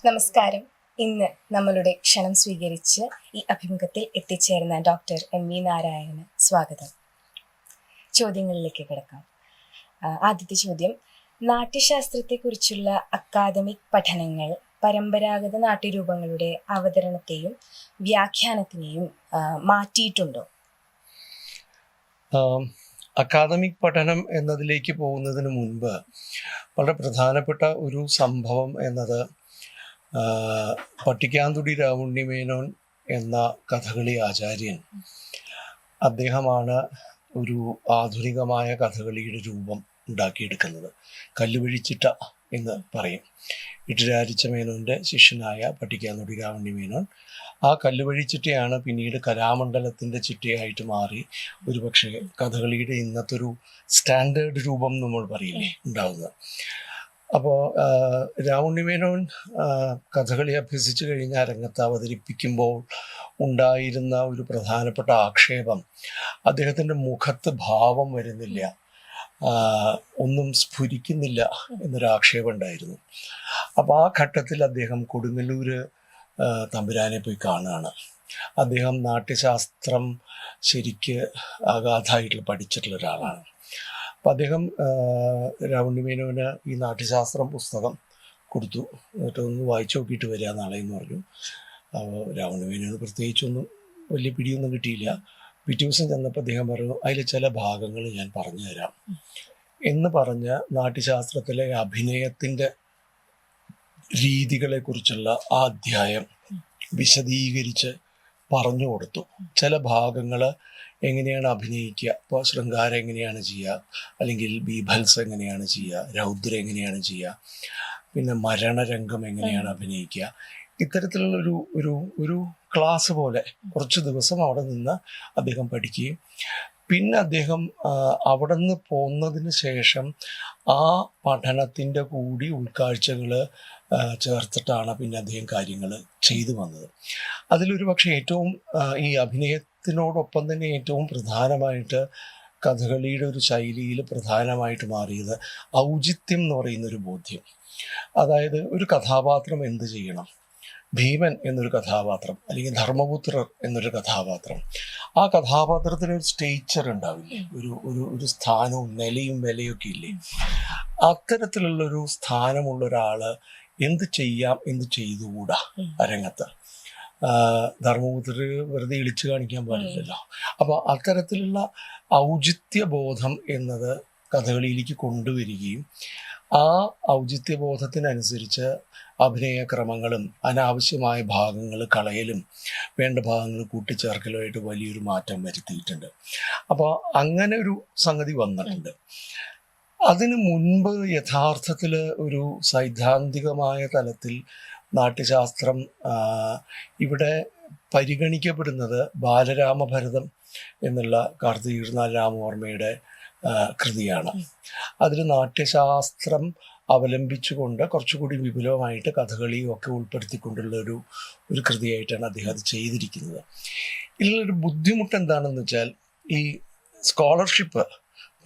നമസ്കാരം. ഇന്ന് നമ്മളുടെ ക്ഷണം സ്വീകരിച്ച് ഈ അഭിമുഖത്തിൽ എത്തിച്ചേർന്ന ഡോക്ടർ എം വി നാരായണന് സ്വാഗതം. ചോദ്യങ്ങളിലേക്ക് കിടക്കാം. ആദ്യത്തെ ചോദ്യം, നാട്യശാസ്ത്രത്തെക്കുറിച്ചുള്ള അക്കാദമിക് പഠനങ്ങൾ പരമ്പരാഗത നാട്യരൂപങ്ങളുടെ അവതരണത്തെയും വ്യാഖ്യാനത്തിനെയും മാറ്റിയിട്ടുണ്ടോ? അക്കാദമിക് പഠനം എന്നതിലേക്ക് പോകുന്നതിന് മുൻപ് വളരെ പ്രധാനപ്പെട്ട ഒരു സംഭവം എന്നത് പട്ടിക്കാന്തുടി രാവുണ്ണിമേനോൻ എന്ന കഥകളി ആചാര്യൻ, അദ്ദേഹമാണ് ഒരു ആധുനികമായ കഥകളിയുടെ രൂപം ഉണ്ടാക്കിയെടുക്കുന്നത്. കല്ലുവഴിച്ചിട്ട എന്ന് പറയും. ഇട്ടുരാരിച്ച മേനോൻ്റെ ശിഷ്യനായ പട്ടിക്കാന്തുടി രാവുണ്ണിമേനോൻ ആ കല്ലുവഴിച്ചിട്ടയാണ് പിന്നീട് കലാമണ്ഡലത്തിൻ്റെ ചിട്ടയായിട്ട് മാറി ഒരുപക്ഷെ കഥകളിയുടെ ഇന്നത്തെ ഒരു സ്റ്റാൻഡേർഡ് രൂപം നമ്മൾ പറയില്ലേ ഉണ്ടാകുന്നത്. അപ്പോൾ രാവുണ്ണിമേനോൻ കഥകളി അഭ്യസിച്ച് കഴിഞ്ഞ് രംഗത്ത് അവതരിപ്പിക്കുമ്പോൾ ഉണ്ടായിരുന്ന ഒരു പ്രധാനപ്പെട്ട ആക്ഷേപം, അദ്ദേഹത്തിൻ്റെ മുഖത്ത് ഭാവം വരുന്നില്ല, ഒന്നും സ്ഫുരിക്കുന്നില്ല എന്നൊരാക്ഷേപം ഉണ്ടായിരുന്നു. അപ്പോൾ ആ ഘട്ടത്തിൽ അദ്ദേഹം കൊടുങ്ങല്ലൂർ തമ്പുരാനെ പോയി കാണുകയാണ്. അദ്ദേഹം നാട്യശാസ്ത്രം ശരിക്ക് അഗാധമായിട്ടുള്ള പഠിച്ചിട്ടുള്ള ഒരാളാണ്. അപ്പം അദ്ദേഹം രാവുണ്ണിമേനോന് ഈ നാട്യശാസ്ത്രം പുസ്തകം കൊടുത്തു. എന്നിട്ടൊന്ന് വായിച്ചു നോക്കിയിട്ട് വരിക നാളെ എന്ന് പറഞ്ഞു. അപ്പോൾ രാവുണ്ണിമേനോന് പ്രത്യേകിച്ചൊന്നും വലിയ പിടിയൊന്നും കിട്ടിയില്ല. പിറ്റേ ദിവസം ചെന്നപ്പോൾ അദ്ദേഹം പറഞ്ഞു, അതിൽ ചില ഭാഗങ്ങൾ ഞാൻ പറഞ്ഞു തരാം എന്ന് പറഞ്ഞ് നാട്യശാസ്ത്രത്തിലെ അഭിനയത്തിൻ്റെ രീതികളെക്കുറിച്ചുള്ള ആ അധ്യായം വിശദീകരിച്ച് പറഞ്ഞു കൊടുത്തു. ചില ഭാഗങ്ങൾ എങ്ങനെയാണ് അഭിനയിക്കുക, ഇപ്പോൾ ശൃംഗാരം എങ്ങനെയാണ് ചെയ്യുക, അല്ലെങ്കിൽ ബീഭത്സം എങ്ങനെയാണ് ചെയ്യുക, രൗദ്രം എങ്ങനെയാണ് ചെയ്യുക, പിന്നെ മരണരംഗം എങ്ങനെയാണ് അഭിനയിക്കുക, ഇത്തരത്തിലുള്ള ഒരു ക്ലാസ് പോലെ കുറച്ച് ദിവസം അവിടെ നിന്ന് അദ്ദേഹം പഠിക്കുകയും പിന്നെ അദ്ദേഹം അവിടെ നിന്ന് പോന്നതിന് ശേഷം ആ പഠനത്തിൻ്റെ കൂടി ഉൾക്കാഴ്ചകൾ ചേർത്തിട്ടാണ് പിന്നെ അദ്ദേഹം കാര്യങ്ങൾ ചെയ്തു വന്നത്. അതിലൊരു പക്ഷേ ഏറ്റവും ഈ അഭിനയത്തിനോടൊപ്പം തന്നെ ഏറ്റവും പ്രധാനമായിട്ട് കഥകളിയുടെ ഒരു ശൈലിയിൽ പ്രധാനമായിട്ട് മാറിയത് ഔചിത്യം എന്ന് പറയുന്നൊരു ബോധ്യം. അതായത് ഒരു കഥാപാത്രം എന്ത് ചെയ്യണം, ഭീമൻ എന്നൊരു കഥാപാത്രം അല്ലെങ്കിൽ ധർമ്മപുത്രർ എന്നൊരു കഥാപാത്രം, ആ കഥാപാത്രത്തിന് ഒരു സ്റ്റേച്ചർ ഉണ്ടാവില്ലേ, ഒരു സ്ഥാനവും നിലയും വിലയൊക്കെ ഇല്ലേ. അത്തരത്തിലുള്ളൊരു സ്ഥാനമുള്ള ഒരാൾ എന്ത് ചെയ്യാം, എന്ത് ചെയ്തുകൂടാ രംഗത്ത്. ധർമ്മപുത്രർ വെറുതെ ഇളിച്ചു കാണിക്കാൻ പാടില്ലല്ലോ. അപ്പോൾ അത്തരത്തിലുള്ള ഔചിത്യബോധം എന്നത് കഥകളിയിലേക്ക് കൊണ്ടുവരികയും ആ ഔചിത്യബോധത്തിനനുസരിച്ച് അഭിനയക്രമങ്ങളും അനാവശ്യമായ ഭാഗങ്ങൾ കളയലും വേണ്ട ഭാഗങ്ങൾ കൂട്ടിച്ചേർക്കലുമായിട്ട് വലിയൊരു മാറ്റം വരുത്തിയിട്ടുണ്ട്. അപ്പോൾ അങ്ങനെ ഒരു സംഗതി വന്നിട്ടുണ്ട്. അതിനു മുൻപ് യഥാർത്ഥത്തിൽ ഒരു സൈദ്ധാന്തികമായ തലത്തിൽ നാട്യശാസ്ത്രം ഇവിടെ പരിഗണിക്കപ്പെടുന്നത് ബാലരാമഭരതം എന്നുള്ള കാർത്തിക 24 രാമവർമ്മയുടെ കൃതിയാണ്. അതിൽ നാട്യശാസ്ത്രം അവലംബിച്ചുകൊണ്ട് കുറച്ചുകൂടി വിപുലമായിട്ട് കഥകളിയും ഒക്കെ ഉൾപ്പെടുത്തിക്കൊണ്ടുള്ള ഒരു കൃതിയായിട്ടാണ് അദ്ദേഹം അത് ചെയ്തിരിക്കുന്നത്. ഇതിലൊരു ബുദ്ധിമുട്ട് എന്താണെന്ന് വെച്ചാൽ, ഈ സ്കോളർഷിപ്പ്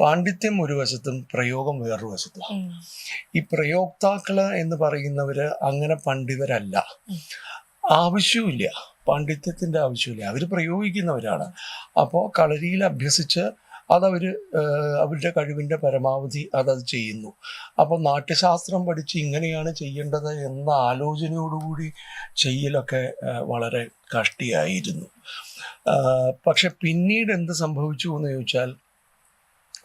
പാണ്ഡിത്യം ഒരു വശത്തും പ്രയോഗം വേറൊരു വശത്തും. ഈ പ്രയോക്താക്കള് എന്ന് പറയുന്നവര് അങ്ങനെ പണ്ഡിതരല്ല, ആവശ്യമില്ല, പാണ്ഡിത്യത്തിന്റെ ആവശ്യമില്ല, അവർ പ്രയോഗിക്കുന്നവരാണ്. അപ്പോൾ കളരിയിൽ അഭ്യസിച്ച് അവരുടെ കഴിവിൻ്റെ പരമാവധി അതത് ചെയ്യുന്നു. അപ്പോൾ നാട്യശാസ്ത്രം പഠിച്ച് ഇങ്ങനെയാണ് ചെയ്യേണ്ടത് എന്ന ആലോചനയോടുകൂടി ചെയ്യലൊക്കെ വളരെ കഷ്ടിയായിരുന്നു. പക്ഷെ പിന്നീട് എന്ത് സംഭവിച്ചു എന്ന് ചോദിച്ചാൽ,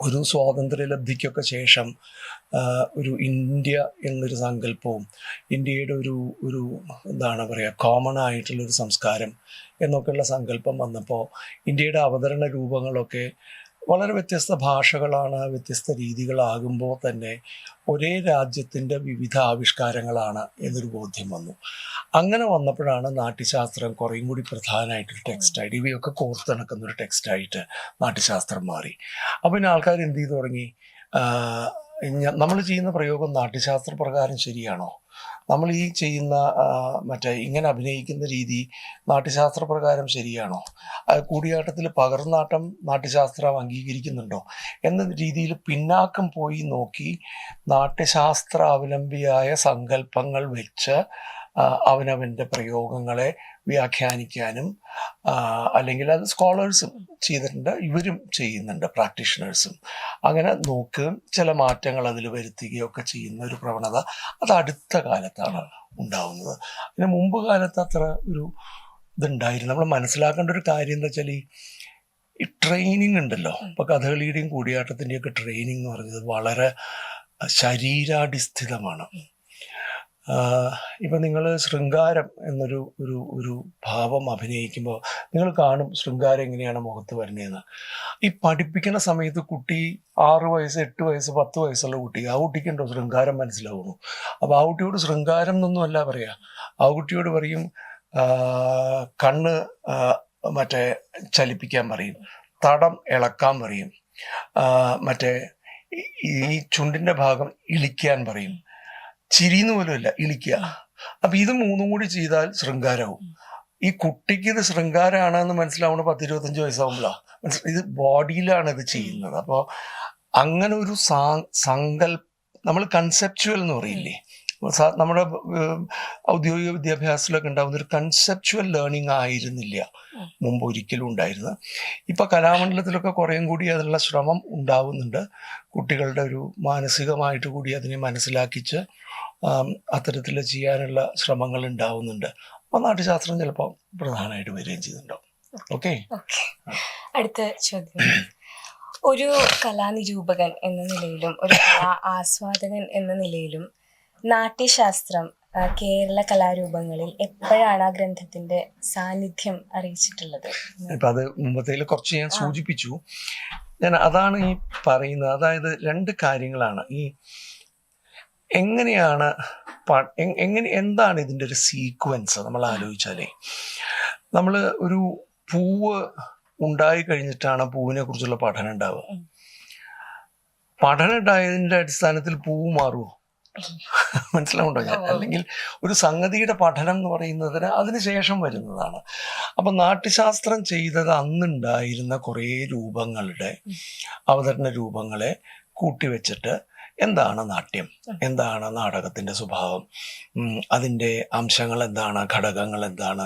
ഒരു സ്വാതന്ത്ര്യലബ്ധിക്കൊക്കെ ശേഷം ഒരു ഇന്ത്യ എന്നൊരു സങ്കല്പവും ഇന്ത്യയുടെ ഒരു എന്താണ് പറയുക, കോമൺ ആയിട്ടുള്ളൊരു സംസ്കാരം എന്നൊക്കെയുള്ള സങ്കല്പം വന്നപ്പോൾ ഇന്ത്യയുടെ അവതരണ രൂപങ്ങളൊക്കെ വളരെ വ്യത്യസ്ത ഭാഷകളാണ്, വ്യത്യസ്ത രീതികളാകുമ്പോൾ തന്നെ ഒരേ രാജ്യത്തിൻ്റെ വിവിധ ആവിഷ്കാരങ്ങളാണ് എന്നൊരു ബോധ്യം വന്നു. അങ്ങനെ വന്നപ്പോഴാണ് നാട്യശാസ്ത്രം കുറേയും കൂടി പ്രധാനമായിട്ടൊരു ടെക്സ്റ്റായിട്ട്, ഇവയൊക്കെ കോർത്തിണക്കുന്നൊരു ടെക്സ്റ്റായിട്ട് നാട്യശാസ്ത്രം മാറി. അപ്പം പിന്നെ ആൾക്കാർ എന്ത് ചെയ്തു തുടങ്ങി, നമ്മൾ ചെയ്യുന്ന പ്രയോഗം നാട്യശാസ്ത്ര പ്രകാരം ശരിയാണോ, നമ്മൾ ഈ ചെയ്യുന്ന ഇങ്ങനെ അഭിനയിക്കുന്ന രീതി നാട്യശാസ്ത്ര പ്രകാരം ശരിയാണോ, കൂടിയാട്ടത്തിൽ പകർന്നാട്ടം നാട്യശാസ്ത്രം അംഗീകരിക്കുന്നുണ്ടോ എന്ന രീതിയിൽ പിന്നാക്കം പോയി നോക്കി നാട്യശാസ്ത്ര അവലംബിയായ സങ്കല്പങ്ങൾ വെച്ച് അവനവൻ്റെ പ്രയോഗങ്ങളെ വ്യാഖ്യാനിക്കാനും അല്ലെങ്കിൽ അത് സ്കോളേഴ്സും ചെയ്തിട്ടുണ്ട്, ഇവരും ചെയ്യുന്നുണ്ട്, പ്രാക്ടീഷണേഴ്സും. അങ്ങനെ നോക്കുകയും ചില മാറ്റങ്ങൾ അതിൽ വരുത്തുകയും ഒക്കെ ചെയ്യുന്ന ഒരു പ്രവണത അത് അടുത്ത കാലത്താണ് ഉണ്ടാവുന്നത്. അതിന് മുമ്പ് കാലത്ത് അത്ര ഒരു ഇതുണ്ടായിരുന്നു. നമ്മൾ മനസ്സിലാക്കേണ്ട ഒരു കാര്യം എന്താ വെച്ചാൽ ഈ ട്രെയിനിങ് ഉണ്ടല്ലോ, ഇപ്പൊ കഥകളിയുടെയും കൂടിയാട്ടത്തിൻ്റെയും ഒക്കെ ട്രെയിനിങ് എന്ന് പറഞ്ഞത് വളരെ ശരീരാടിസ്ഥിതമാണ്. ഇപ്പം നിങ്ങൾ ശൃംഗാരം എന്നൊരു ഒരു ഒരു ഭാവം അഭിനയിക്കുമ്പോൾ നിങ്ങൾ കാണും ശൃംഗാരം എങ്ങനെയാണ് മുഖത്ത് വരുന്നതെന്ന്. ഈ പഠിപ്പിക്കുന്ന സമയത്ത് കുട്ടി 6 വയസ്സ് 8 വയസ്സ് 10 വയസ്സുള്ള കുട്ടി, ആ കുട്ടിക്കുണ്ടോ ശൃംഗാരം മനസ്സിലാവുന്നു? അപ്പോൾ ആ കുട്ടിയോട് ശൃംഗാരം എന്നൊന്നും അല്ല പറയാ, ആ കുട്ടിയോട് പറയും കണ്ണ് മറ്റേ ചലിപ്പിക്കാൻ പറയും, തടം ഇളക്കാൻ പറയും, മറ്റേ ഈ ചുണ്ടിൻ്റെ ഭാഗം ഇളിക്കാൻ പറയും, ചിരിന്ന് പോലുമല്ല ഇളിക്കുക. അപ്പം ഇത് മൂന്നും കൂടി ചെയ്താൽ ശൃംഗാരവും. ഈ കുട്ടിക്ക് ഇത് ശൃംഗാരമാണെന്ന് മനസ്സിലാവുന്നത് 10-25 വയസ്സാവുമ്പോഴാണ്. ഇത് ബോഡിയിലാണ് ഇത് ചെയ്യുന്നത്. അപ്പോൾ അങ്ങനെ ഒരു നമ്മൾ കൺസെപ്ച്വൽ എന്ന് പറയില്ലേ, നമ്മുടെ ഔദ്യോഗിക വിദ്യാഭ്യാസത്തിലൊക്കെ ഉണ്ടാകുന്ന ഒരു കൺസെപ്ച്വൽ ലേണിംഗ് ആയിരുന്നില്ല മുമ്പ് ഒരിക്കലും ഉണ്ടായിരുന്നത്. ഇപ്പം കലാമണ്ഡലത്തിലൊക്കെ കുറേയും കൂടി അതിനുള്ള ശ്രമം ഉണ്ടാവുന്നുണ്ട്. കുട്ടികളുടെ ഒരു മാനസികമായിട്ട് കൂടി അതിനെ മനസ്സിലാക്കിച്ച് അത്തരത്തിൽ ചെയ്യാനുള്ള ശ്രമങ്ങൾ ഉണ്ടാവുന്നുണ്ട്. അപ്പോൾ നാട്യശാസ്ത്രം ചിലപ്പോൾ പ്രധാനമായിട്ട് വരികയും ചെയ്യുന്നുണ്ടാവും. ഓക്കെ. അടുത്ത ചോദ്യം, ഒരു കലാനിരൂപകൻ എന്ന നിലയിലും ഒരു കലാ ആസ്വാദകൻ എന്ന നിലയിലും നാട്യശാസ്ത്രം കേരള കലാരൂപങ്ങളിൽ എപ്പോഴാണ് ആ ഗ്രന്ഥത്തിന്റെ സാന്നിധ്യം അറിയിച്ചിട്ടുള്ളത്? ഇപ്പം അത് മുമ്പത്തേൽ കുറച്ച് ഞാൻ സൂചിപ്പിച്ചു. ഞാൻ അതാണ് ഈ പറയുന്നത്. അതായത് 2 കാര്യങ്ങളാണ്. ഈ എങ്ങനെയാണ് എന്താണ് ഇതിൻ്റെ ഒരു സീക്വൻസ് നമ്മൾ ആലോചിച്ചാലേ, നമ്മൾ ഒരു പൂവ് ഉണ്ടായി കഴിഞ്ഞിട്ടാണ് പൂവിനെ കുറിച്ചുള്ള പഠനം ഉണ്ടാവുക. പഠനം ഉണ്ടായതിൻ്റെ അടിസ്ഥാനത്തിൽ പൂവ് മാറുമോ? മനസ്സിലാവുണ്ടോ ഞാൻ? അല്ലെങ്കിൽ ഒരു സംഗതിയുടെ പഠനം എന്ന് പറയുന്നതിന് അതിനുശേഷം വരുന്നതാണ്. അപ്പം നാട്യശാസ്ത്രം ചെയ്തത് അന്നുണ്ടായിരുന്ന കുറേ രൂപങ്ങളുടെ അവതരണ രൂപങ്ങളെ കൂട്ടിവെച്ചിട്ട് എന്താണ് നാട്യം, എന്താണ് നാടകത്തിൻ്റെ സ്വഭാവം, അതിൻ്റെ അംശങ്ങൾ എന്താണ്, ഘടകങ്ങൾ എന്താണ്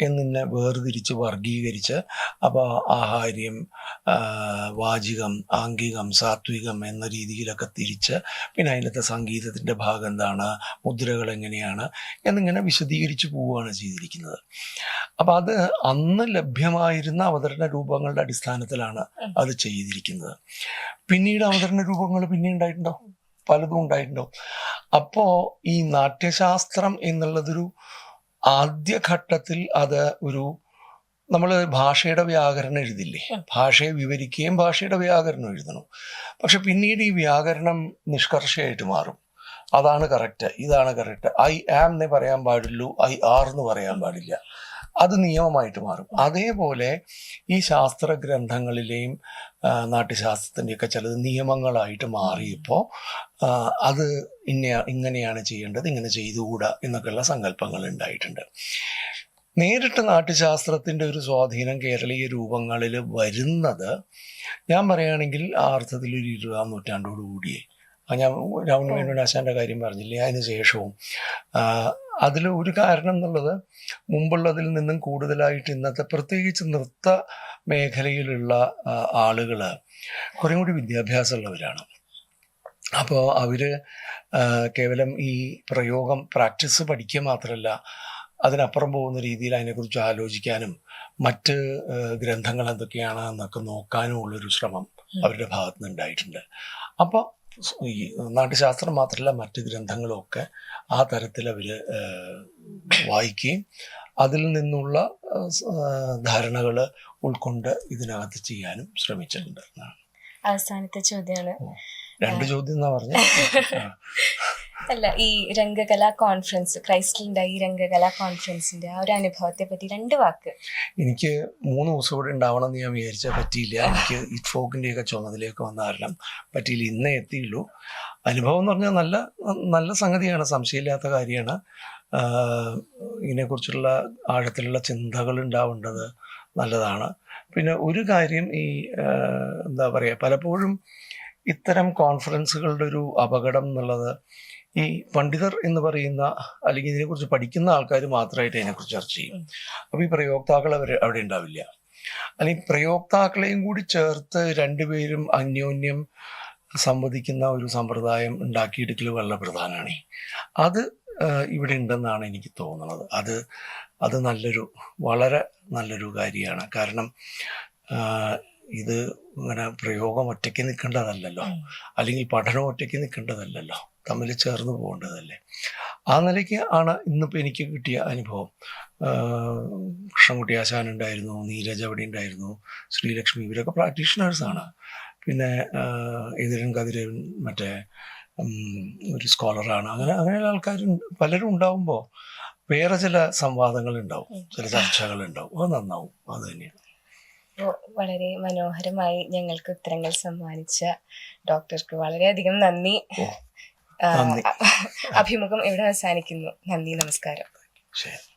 എന്നിങ്ങനെ വേർതിരിച്ച് വർഗീകരിച്ച്, അപ്പോൾ ആഹാര്യം, വാചികം, ആംഗികം, സാത്വികം എന്ന രീതിയിലൊക്കെ തിരിച്ച്, പിന്നെ അതിനകത്തെ സംഗീതത്തിൻ്റെ ഭാഗം എന്താണ്, മുദ്രകൾ എങ്ങനെയാണ് എന്നിങ്ങനെ വിശദീകരിച്ച് പോവുകയാണ് ചെയ്തിരിക്കുന്നത്. അപ്പം അത് അന്ന് ലഭ്യമായിരുന്ന അവതരണ രൂപങ്ങളുടെ അടിസ്ഥാനത്തിലാണ് അത് ചെയ്തിരിക്കുന്നത്. പിന്നീട് അവതരണ രൂപങ്ങൾ പിന്നെ ഉണ്ടായിട്ടുണ്ടാവും, പലതും ഉണ്ടായിട്ടുണ്ടാവും. അപ്പോൾ ഈ നാട്യശാസ്ത്രം എന്നുള്ളതൊരു ആദ്യഘട്ടത്തിൽ അത് ഒരു നമ്മൾ ഭാഷയുടെ വ്യാകരണം എഴുതില്ലേ, ഭാഷയെ വിവരിക്കുകയും ഭാഷയുടെ വ്യാകരണം എഴുതണം. പക്ഷെ പിന്നീട് ഈ വ്യാകരണം നിഷ്കർഷയായിട്ട് മാറും. അതാണ് കറക്റ്റ്, ഇതാണ് കറക്റ്റ്, ഐ ആം എന്നേ പറയാൻ പാടുള്ളൂ, ഐ ആർ എന്ന് പറയാൻ പാടില്ല, അത് നിയമമായിട്ട് മാറും. അതേപോലെ ഈ ശാസ്ത്ര ഗ്രന്ഥങ്ങളിലെയും നാട്യശാസ്ത്രത്തിൻ്റെയൊക്കെ ചിലത് നിയമങ്ങളായിട്ട് മാറിയപ്പോൾ അത് ഇങ്ങനെയാണ് ചെയ്യേണ്ടത്, ഇങ്ങനെ ചെയ്തുകൂടാ എന്നൊക്കെയുള്ള സങ്കല്പങ്ങൾ ഉണ്ടായിട്ടുണ്ട്. നേരിട്ട് നാട്യശാസ്ത്രത്തിൻ്റെ ഒരു സ്വാധീനം കേരളീയ രൂപങ്ങളിൽ വരുന്നത് ഞാൻ പറയുകയാണെങ്കിൽ ആ അർത്ഥത്തിൽ ഒരു 20-ാം നൂറ്റാണ്ടോടുകൂടിയേ. ഞാൻ രാവണ വേണുനാശാൻ്റെ കാര്യം പറഞ്ഞില്ലേ, അതിന് ശേഷവും അതിൽ ഒരു കാരണം എന്നുള്ളത് മുമ്പുള്ളതിൽ നിന്നും കൂടുതലായിട്ട് ഇന്നത്തെ പ്രത്യേകിച്ച് നൃത്ത മേഖലയിലുള്ള ആളുകൾ കുറേ കൂടി വിദ്യാഭ്യാസമുള്ളവരാണ്. അപ്പോൾ അവർ കേവലം ഈ പ്രയോഗം പ്രാക്ടീസ് പഠിക്കുക മാത്രമല്ല, അതിനപ്പുറം പോകുന്ന രീതിയിൽ അതിനെക്കുറിച്ച് ആലോചിക്കാനും മറ്റ് ഗ്രന്ഥങ്ങൾ എന്തൊക്കെയാണ് എന്നൊക്കെ നോക്കാനും ഉള്ളൊരു ശ്രമം അവരുടെ ഭാഗത്തു നിന്ന് ഉണ്ടായിട്ടുണ്ട്. അപ്പോൾ ഈ നാട്യശാസ്ത്രം മാത്രമല്ല മറ്റ് ഗ്രന്ഥങ്ങളുമൊക്കെ ആ തരത്തിൽ അവർ വായിക്കുകയും അതിൽ നിന്നുള്ള ധാരണകൾ ഉൾക്കൊണ്ട് ഇതിനകത്ത് ചെയ്യാനും ശ്രമിച്ചിട്ടുണ്ട്. അവസാനത്തെ ചോദ്യമാണ്. 2 ചോദ്യം എന്നാ പറഞ്ഞത്? അല്ല, ഈ രംഗകലാ കോൺഫറൻസ്, ക്രൈസ്റ്റിലുണ്ടായ ഈ രംഗകലാ കോൺഫറൻസിന്റെ ആ ഒരു അനുഭവത്തെ പറ്റി 2 വാക്ക്. എനിക്ക് 3 ദിവസം കൂടെ ഉണ്ടാവണം എന്ന് ഞാൻ വിചാരിച്ചാൽ പറ്റിയില്ല. എനിക്ക് ഈ ഫോക്കിൻ്റെയൊക്കെ ചുമതലയൊക്കെ വന്ന കാരണം പറ്റിയില്ല, ഇന്നേ എത്തിയുള്ളൂ. അനുഭവം എന്ന് പറഞ്ഞാൽ നല്ല സംഗതിയാണ്, സംശയമില്ലാത്ത കാര്യമാണ്. ഇതിനെക്കുറിച്ചുള്ള ആഴത്തിലുള്ള ചിന്തകൾ ഉണ്ടാവേണ്ടത് നല്ലതാണ്. പിന്നെ ഒരു കാര്യം, ഈ എന്താ പറയുക, പലപ്പോഴും ഇത്തരം കോൺഫറൻസുകളുടെ ഒരു അപകടം എന്നുള്ളത് ഈ പണ്ഡിതർ എന്ന് പറയുന്ന അല്ലെങ്കിൽ ഇതിനെക്കുറിച്ച് പഠിക്കുന്ന ആൾക്കാർ മാത്രമായിട്ട് അതിനെക്കുറിച്ച് ചർച്ച ചെയ്യും. അപ്പോൾ ഈ പ്രയോക്താക്കൾ അവിടെ ഉണ്ടാവില്ല. അല്ലെങ്കിൽ പ്രയോക്താക്കളെയും കൂടി ചേർത്ത് രണ്ടുപേരും അന്യോന്യം സംവദിക്കുന്ന ഒരു സമ്പ്രദായം ഉണ്ടാക്കിയെടുക്കൽ വളരെ പ്രധാനമാണ്. അത് ഇവിടെ ഉണ്ടെന്നാണ് എനിക്ക് തോന്നുന്നത്. അത് വളരെ നല്ലൊരു കാര്യമാണ്. കാരണം ഇത് ഇങ്ങനെ പ്രയോഗം ഒറ്റയ്ക്ക് നിൽക്കേണ്ടതല്ലല്ലോ, അല്ലെങ്കിൽ പഠനം ഒറ്റയ്ക്ക് നിൽക്കേണ്ടതല്ലല്ലോ, തമ്മിൽ ചേർന്ന് പോകേണ്ടതല്ലേ. ആ നിലയ്ക്ക് ആണ് ഇന്നിപ്പോൾ എനിക്ക് കിട്ടിയ അനുഭവം. കൃഷ്ണൻകുട്ടി ആശാൻ ഉണ്ടായിരുന്നു, നീരജ് അവിടെ ഉണ്ടായിരുന്നു, ശ്രീലക്ഷ്മി, ഇവരൊക്കെ പ്രാക്ടീഷണേഴ്സാണ്. പിന്നെ എതിരൻ കതിരൻ മറ്റേ ഒരു സ്കോളറാണ്. അങ്ങനെയുള്ള ആൾക്കാർ പലരും ഉണ്ടാവുമ്പോൾ വേറെ ചില സംവാദങ്ങൾ ഉണ്ടാവും, ചില ചർച്ചകൾ ഉണ്ടാവും. അത് നന്നാവും. അത് തന്നെയാണ്. വളരെ മനോഹരമായി ഞങ്ങൾക്ക് ഉത്തരങ്ങൾ സമ്മാനിച്ച ഡോക്ടർക്ക് വളരെയധികം നന്ദി. അഭിമുഖം ഇവിടെ അവസാനിക്കുന്നു. നന്ദി, നമസ്കാരം. ശരി.